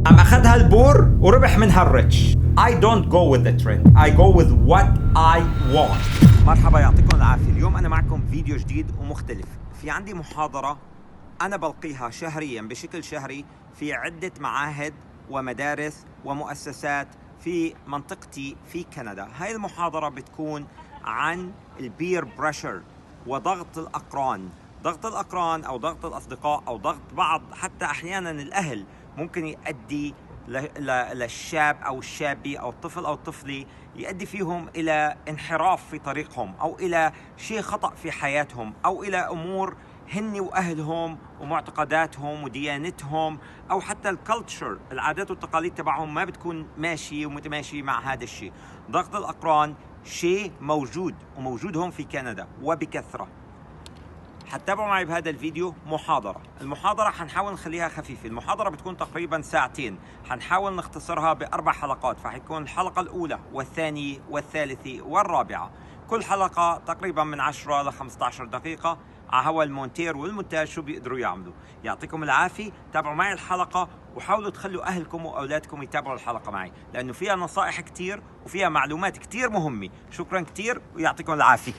قام اخذها البور وربح منها الريتش. I don't go with the trend. I go with what I want. مرحبا، يعطيكم العافية. اليوم أنا معكم فيديو جديد ومختلف. في عندي محاضرة أنا بلقيها شهريا بشكل شهري في عدة معاهد ومدارس ومؤسسات في منطقتي في كندا. هاي المحاضرة بتكون عن البير بريشر وضغط الأقران. ضغط الأقران أو ضغط الأصدقاء أو ضغط بعض، حتى أحيانا الأهل، ممكن يؤدي للشاب أو الشابي أو الطفل أو الطفلة، يؤدي فيهم إلى انحراف في طريقهم أو إلى شيء خطأ في حياتهم أو إلى أمور هن وأهلهم ومعتقداتهم وديانتهم أو حتى الكالتشر، العادات والتقاليد تبعهم ما بتكون ماشي ومتماشي مع هذا الشيء. ضغط الأقران شيء موجود وموجود هون في كندا وبكثرة. حتتابعوا معي بهذا الفيديو المحاضرة حنحاول نخليها خفيفة. المحاضرة بتكون تقريبا ساعتين، حنحاول نختصرها ب4 حلقات، فحيكون الحلقة الأولى والثانية والثالثة والرابعة. كل حلقة تقريبا من 10 ل 15 دقيقة. على هوا المونتير والمونتاج شو بيقدروا يعملوا. يعطيكم العافية، تابعوا معي الحلقة وحاولوا تخلوا أهلكم وأولادكم يتابعوا الحلقة معي، لأنه فيها نصائح كتير وفيها معلومات كتير مهمة. شكرا كتير ويعطيكم العافية.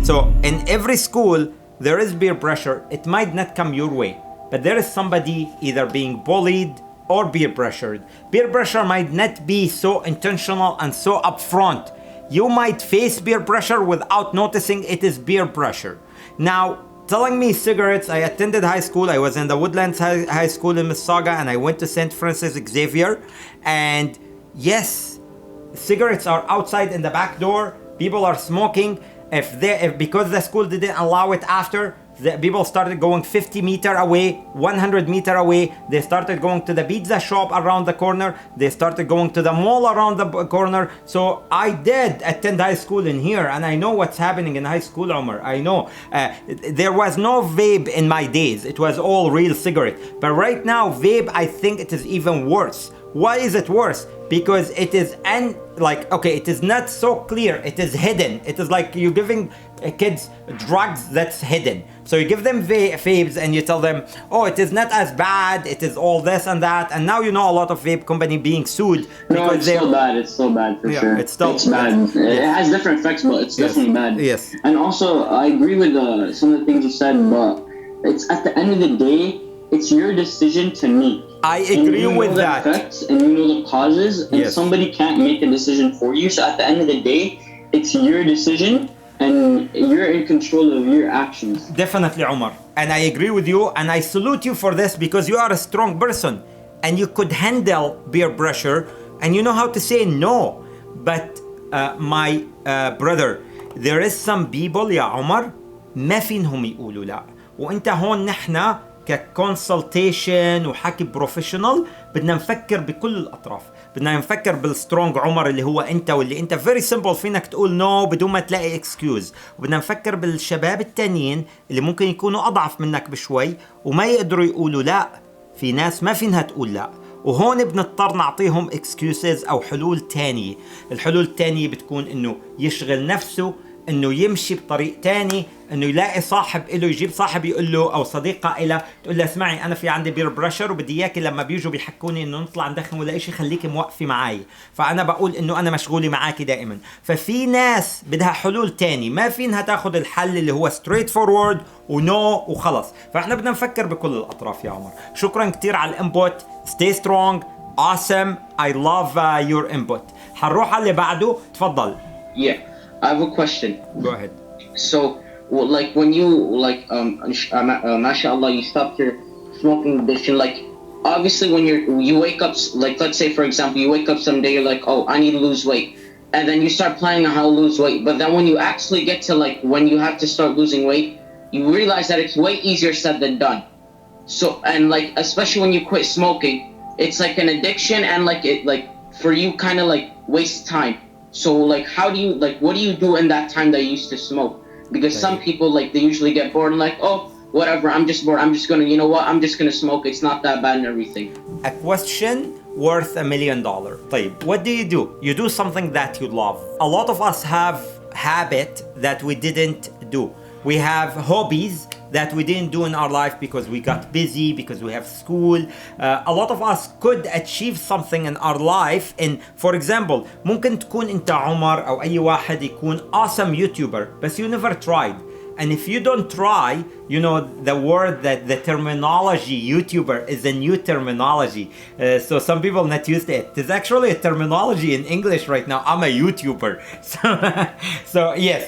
So in every school there is peer pressure. It might not come your way, but there is somebody either being bullied or peer pressured. Peer pressure might not be so intentional and so upfront. You might face peer pressure without noticing it is peer pressure. Now, telling me cigarettes, I attended high school. I was in the Woodlands High School in Mississauga, and I went to St. Francis Xavier. And yes, cigarettes are outside in the back door. People are smoking. If because the school didn't allow it after, the people started going 50 meters away, 100 meters away. They started going to the pizza shop around the corner. They started going to the mall around the corner. So I did attend high school in here, and I know what's happening in high school, Omar. I know. There was no vape in my days. It was all real cigarette. But right now, vape, I think it is even worse. Why is it worse? Because it is it is not so clear. It is hidden. It is like you're giving kids drugs that's hidden. So you give them vapes and you tell them, oh, it is not as bad. It is all this and that. And now you know a lot of vape company being sued. No, it's so bad. It's so bad for sure. It's bad. It has different effects, but it's definitely bad. Yes. And also, I agree with some of the things you said, but it's at the end of the day, it's your decision to make. I agree with that. Effects and you know the causes, and somebody can't make a decision for you. So at the end of the day, it's your decision, and you're in control of your actions. Definitely, Omar. And I agree with you, and I salute you for this because you are a strong person, and you could handle peer pressure, and you know how to say no. But my brother, there is some people, يا عمر، ما فينهم يقولوا لا. وانت هون نحنا ككونسلتيشن وحكي بروفيشنال بدنا نفكر بكل الاطراف. بدنا نفكر بالسترونج عمر اللي هو انت، واللي انت فيري سمبل فينك تقول نو بدون ما تلاقي اكسكيوز. وبدنا نفكر بالشباب التانيين اللي ممكن يكونوا اضعف منك بشوي وما يقدروا يقولوا لا. في ناس ما فينها تقول لا، وهون بنضطر نعطيهم اكسكيوزز او حلول تانية. الحلول التانية بتكون انه يشغل نفسه، انه يمشي بطريق تاني، انه يلاقي صاحب له، يجيب صاحب يقول له او صديقه له تقول له اسمعي انا في عندي بير بريشر وبدي اياكي لما بيجوا بيحكوني انه نطلع ندخن ولا شيء خليكي موقفي معي. فانا بقول انه انا مشغوله معاكي دائما. ففي ناس بدها حلول تاني، ما فينها تاخذ الحل اللي هو ستريت فورورد ونو وخلص. فاحنا بدنا نفكر بكل الاطراف يا عمر. شكرا كتير على الانبوت. stay strong. awesome. I love your input. حنروح على اللي بعده. تفضل. Yeah, I have a question. Go ahead. So, like when you mashallah, you stopped your smoking addiction. Like, obviously, when you wake up, like let's say for example, you wake up someday, you're like, oh, I need to lose weight, and then you start planning on how to lose weight. But then when you actually get to like when you have to start losing weight, you realize that it's way easier said than done. So, and like especially when you quit smoking, it's like an addiction, and like it like for you kind of like wastes time. So like what do you do in that time that you used to smoke? Because some people like they usually get bored and like, oh, whatever, I'm just bored, I'm just gonna, you know what, I'm just gonna smoke, it's not that bad and everything. A question worth $1 million. طيب, what do? You do something that you love. A lot of us have habit that we didn't do. We have hobbies that we didn't do in our life because we got busy, because we have school. A lot of us could achieve something in our life. And for example, ممكن تكون انت عمر او اي واحد يكون awesome YouTuber, but you never tried. And if you don't try, you know, the word that the terminology YouTuber is a new terminology. So some people not used to it. There's actually a terminology in English right now. I'm a YouTuber. So yes.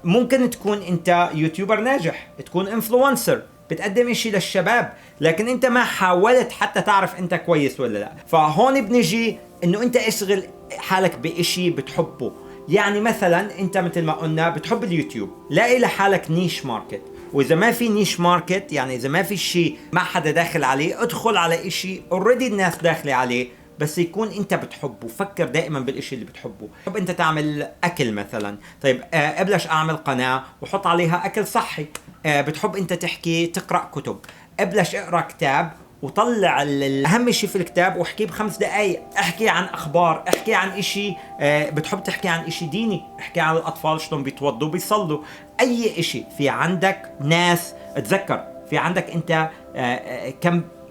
ممكن تكون انت يوتيوبر ناجح، تكون انفلونسر، بتقدم اشي للشباب، لكن انت ما حاولت حتى تعرف انت كويس ولا لا. فهون بنجي انه انت اشغل حالك باشي بتحبه. يعني مثلا انت مثل ما قلنا بتحب اليوتيوب، لاقي لحالك نيش ماركت، واذا ما في نيش ماركت يعني اذا ما في شيء ما حدا داخل عليه، ادخل على اشي اوريدي الناس داخله عليه بس يكون انت بتحبه. فكر دائما بالاشي اللي بتحبه. بتحب انت تعمل اكل مثلا، طيب ابلش اعمل قناة وحط عليها اكل صحي. بتحب انت تحكي تقرأ كتب، ابلش اقرأ كتاب وطلع الاهم شيء في الكتاب واحكي ب5 دقائق. احكي عن اخبار، احكي عن اشي بتحب تحكي عن اشي ديني، احكي عن الاطفال شلون بيتوضوا بيصلوا، اي اشي. في عندك ناس، اتذكر في عندك انت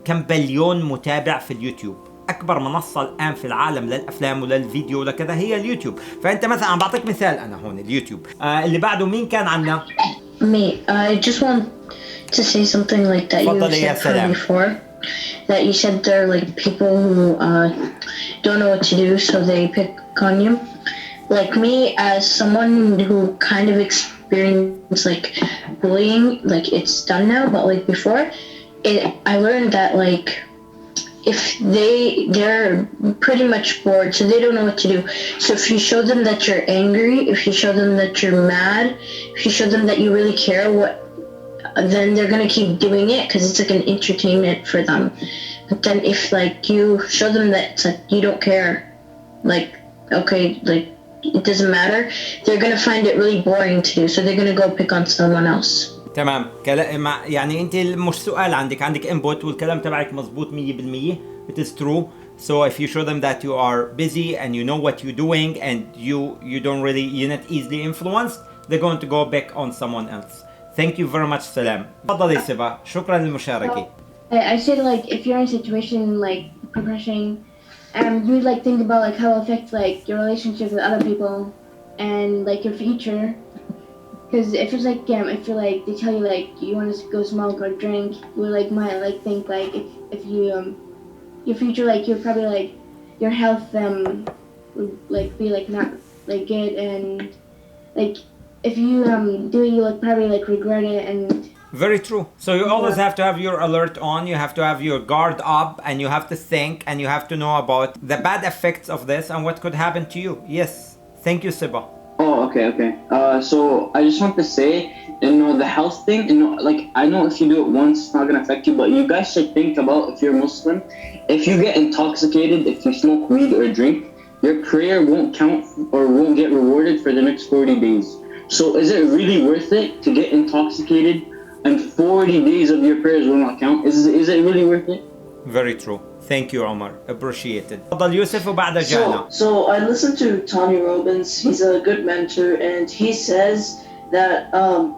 كم بليون متابع في اليوتيوب. اكبر منصة الان في العالم للافلام وللفيديو ولكذا هي اليوتيوب. فانت مثلا عم بعطيك مثال انا هون اليوتيوب. اللي بعده مين كان عنا؟ Me, I just want to say something like that you said from before. That you said there are like people who don't know what to do, so they pick on you. Like me, as someone who kind of experienced like bullying, like it's done now, but like before, I learned that like if they're pretty much bored, so they don't know what to do. So if you show them that you're angry, if you show them that you're mad, if you show them that you really care, then they're gonna keep doing it because it's like an entertainment for them. But then if like you show them that it's like you don't care, like okay, like it doesn't matter, they're gonna find it really boring to do, so they're gonna go pick on someone else. تمام. يعني انت مش سؤال، عندك input والكلام تبعك مزبوط 100%. It is true. So if you show them that you are busy and you know what you're doing and you're not easily influenced, they're going to go back on someone else. Thank you very much سلام. تفضلي سيبا، شكرا للمشاركة. I said like if you're in a situation like progression, you would like think about like how it affects like your relationship with other people and like your future. Because if it's like if you're like they tell you like you want to go smoke or drink, you like might like think like if you your future like you're probably like your health would like be like not like good, and like if you do it you like probably like regret it. And very true. So you always have to have your alert on, you have to have your guard up, and you have to think and you have to know about the bad effects of this and what could happen to you. Yes. Thank you Siba. Oh, okay. So I just want to say, the health thing, like I know if you do it once, it's not gonna affect you, but you guys should think about if you're Muslim, if you get intoxicated, if you smoke weed or drink, your prayer won't count or won't get rewarded for the next 40 days. So is it really worth it to get intoxicated and 40 days of your prayers will not count? Is it really worth it? Very true. Thank you Omar. Appreciate it. تفضل يوسف وبعد جانا. So I listened to Tony Robbins. He's a good mentor, and he says that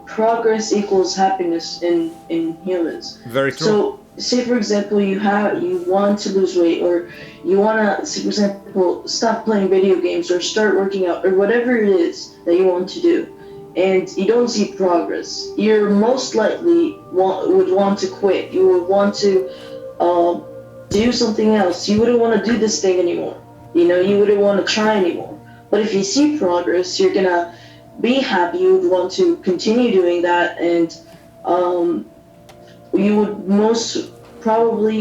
progress equals happiness in humans. Very true. So say for example you want to lose weight, or you want to, say for example, stop playing video games or start working out or whatever it is that you want to do, and you don't see progress, you're most likely would want to quit. You would want to do something else. You wouldn't want to do this thing anymore. You wouldn't want to try anymore. But if you see progress, you're gonna be happy. You would want to continue doing that, and you would most probably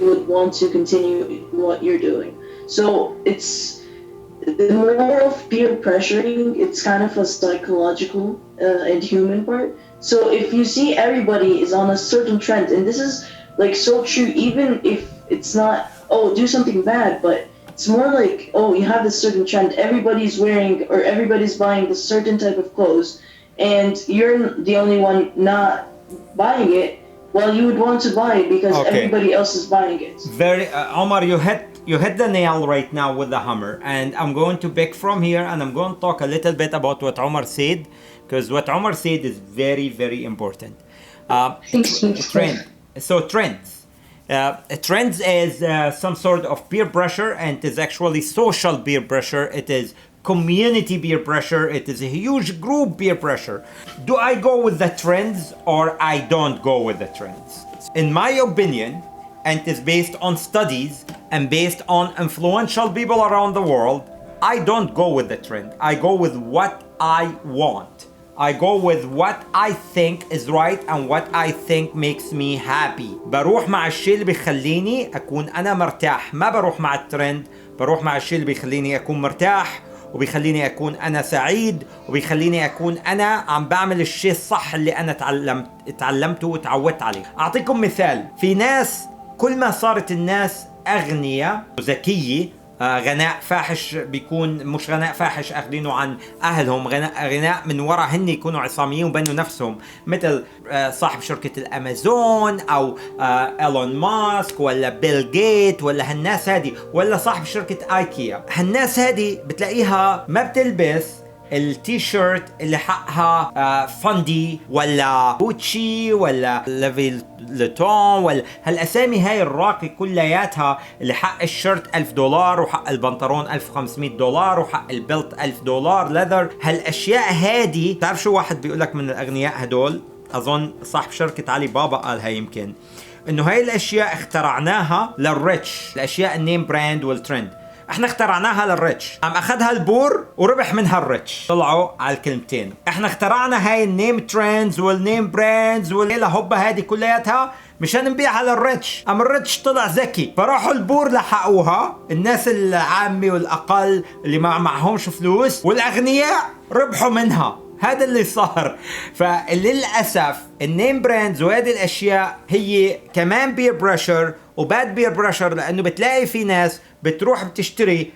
would want to continue what you're doing. So it's more of peer pressuring. It's kind of a psychological and human part. So if you see everybody is on a certain trend, and this is like so true, even if it's not do something bad, but it's more like you have this certain trend, everybody's wearing or everybody's buying this certain type of clothes, and you're the only one not buying it. Well, you would want to buy it because everybody else is buying it. Very Omar, you hit You hit the nail right now with the hammer, and I'm going to pick from here and I'm going to talk a little bit about what Omar said, because what Omar said is very, very important. Trend. So trends. Trends is some sort of peer pressure, and it is actually social peer pressure. It is community peer pressure. It is a huge group peer pressure. Do I go with the trends or I don't go with the trends? In my opinion, and it is based on studies and based on influential people around the world, I don't go with the trend. I go with what I want. I go with what I think is right and what I think makes me happy. بروح مع الشيء اللي بيخليني أكون أنا مرتاح. ما بروح مع الترند، بروح مع الشيء اللي بيخليني أكون مرتاح، وبيخليني أكون أنا سعيد، وبيخليني أكون أنا عم بعمل الشيء الصح اللي أنا تعلمته وتعودت عليه. أعطيكم مثال. في ناس كل ما صارت الناس أغنية وذكية، غناء فاحش بيكون مش غناء فاحش أخذينه عن أهلهم، غناء من وراء هن يكونوا عصاميين وبنوا نفسهم، مثل صاحب شركة الأمازون أو إيلون ماسك ولا بيل جيت ولا هالناس هذه، ولا صاحب شركة آيكيا. هالناس هذه بتلاقيها ما بتلبس التي شيرت اللي حقها فاندي ولا بوتشي ولا ليفي لوتون ولا هالاسامي هاي الراقي كلياتها، اللي حق الشيرت $1000 وحق البنطلون $1500 وحق البلت $1000 ليذر. هالاشياء هادي، تعرف شو واحد بيقولك من الاغنياء هدول، اظن صاحب شركة علي بابا قالها يمكن، انه هاي الاشياء اخترعناها للريتش، الاشياء النيم براند والترند. احنا اخترعناها للريتش، عم اخذها البور وربح منها الريتش. طلعوا على الكلمتين. احنا اخترعنا هاي النيم ترندز والنيم براندز والهبه هذه كلياتها مشان نبيعها للريتش. اما الريتش طلع ذكي، فراحوا البور لحقوها، الناس العامة والاقل اللي ما معهمش فلوس، والاغنياء ربحوا منها. هذا اللي صار. فللأسف النيم براندز وهذه الاشياء هي كمان بير بريشر وباد بير بريشر، لانه بتلاقي في ناس بتروح بتشتري.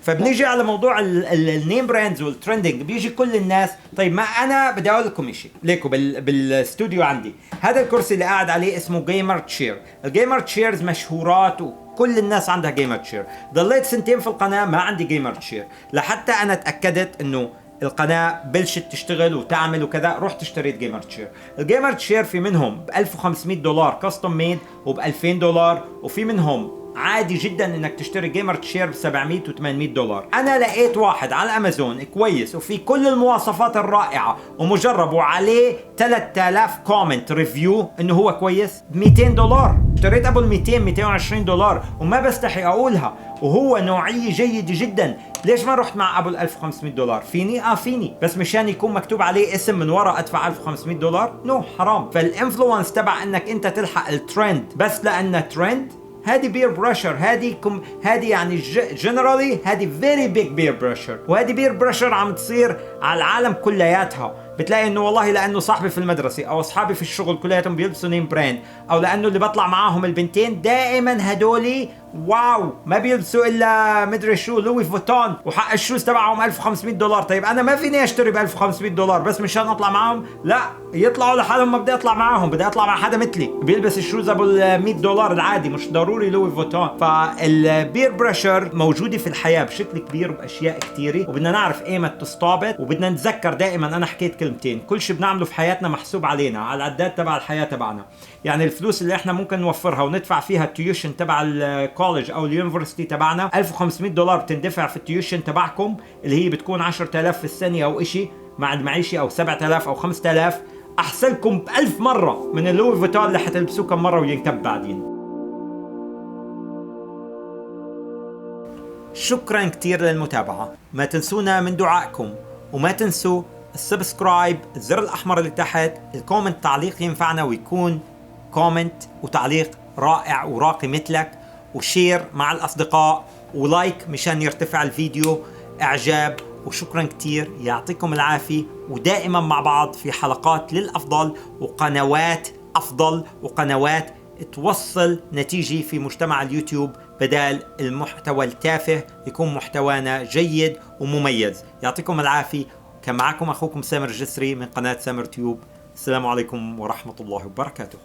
فبنيجي على موضوع النيم براندز والترندنج، بيجي كل الناس. طيب ما انا بدي اقول لكم شيء، ليكو بالاستوديو عندي هذا الكرسي اللي قاعد عليه اسمه جيمر تشير. الجيمر تشيرز مشهورات وكل الناس عندها جيمر تشير. ضليت سنتين في القناه ما عندي جيمر تشير، لحتى انا اتاكدت انه القناة بلشت تشتغل وتعمل وكذا، رحت اشتريت جيمر تشير. الجيمر تشير في منهم $1500 كاستم ميد وب$2000، وفي منهم عادي جدا انك تشتري جيمر تشير ب$700 و$800. انا لقيت واحد على الامازون كويس وفي كل المواصفات الرائعة ومجرب وعليه 3000 كومنت ريفيو انه هو كويس ب$200. اشتريت ابو $200-220 وما بستحي اقولها، وهو نوعية جيدة جدا. ليش ما رحت مع ابو $1500؟ فيني فيني، بس مشان يكون مكتوب عليه اسم من ورا ادفع $1500؟ نو، حرام. فالانفلونس تبع انك انت تلحق الترند بس لانه ترند، هذه بير بريشر. هذه يعني جنرالي هذه فيري بيج بير بريشر، وهذه بير بريشر عم تصير على العالم كلياتها. بتلاقي انه والله لانه صاحبي في المدرسه او اصحابي في الشغل كلياتهم بيلبسوا نيم براند، او لانه اللي بطلع معاهم البنتين دائما هدولي واو ما بيلبسوا الا مدري شو لوي فوتون وحق الشوز تبعهم $1500. طيب انا ما فيني اشتري $1500 بس مشان اطلع معاهم؟ لا، يطلعوا لحالهم. ما بدي اطلع معاهم، بدي اطلع مع حدا مثلي بيلبس الشوز ابو $100 العادي، مش ضروري لوي فوتون. فالبير بريشر موجوده في الحياه بشكل كبير وباشياء كثيره، وبدنا نعرف ايمت تستعبط، وبدنا نتذكر دائما. انا حكيت كلمتين، كل شيء بنعمله في حياتنا محسوب علينا على العداد تبع الحياه تبعنا. يعني الفلوس اللي احنا ممكن نوفرها وندفع فيها التيوشن تبع الكوليج او اليونيفرسيتي تبعنا، $1500 بتندفع في التيوشن تبعكم اللي هي بتكون 10,000 في السنه او اشي مع المعيشه، او 7,000 او 5,000. احسنكم ب1000 مره من اللوي فوتون اللي حتلبسوه كم مره وينكب بعدين. شكرا كتير للمتابعه، ما تنسونا من دعائكم، وما تنسوا السبسكرايب، الزر الاحمر اللي تحت، الكومنت، تعليق ينفعنا ويكون كومنت وتعليق رائع وراقي مثلك، وشير مع الأصدقاء، ولايك مشان يرتفع الفيديو، إعجاب. وشكرا كتير، يعطيكم العافية، ودائما مع بعض في حلقات للأفضل وقنوات أفضل وقنوات توصل نتيجة في مجتمع اليوتيوب، بدال المحتوى التافه يكون محتوانا جيد ومميز. يعطيكم العافية. كان معكم أخوكم سامر جسري من قناة سامر تيوب. السلام عليكم ورحمة الله وبركاته.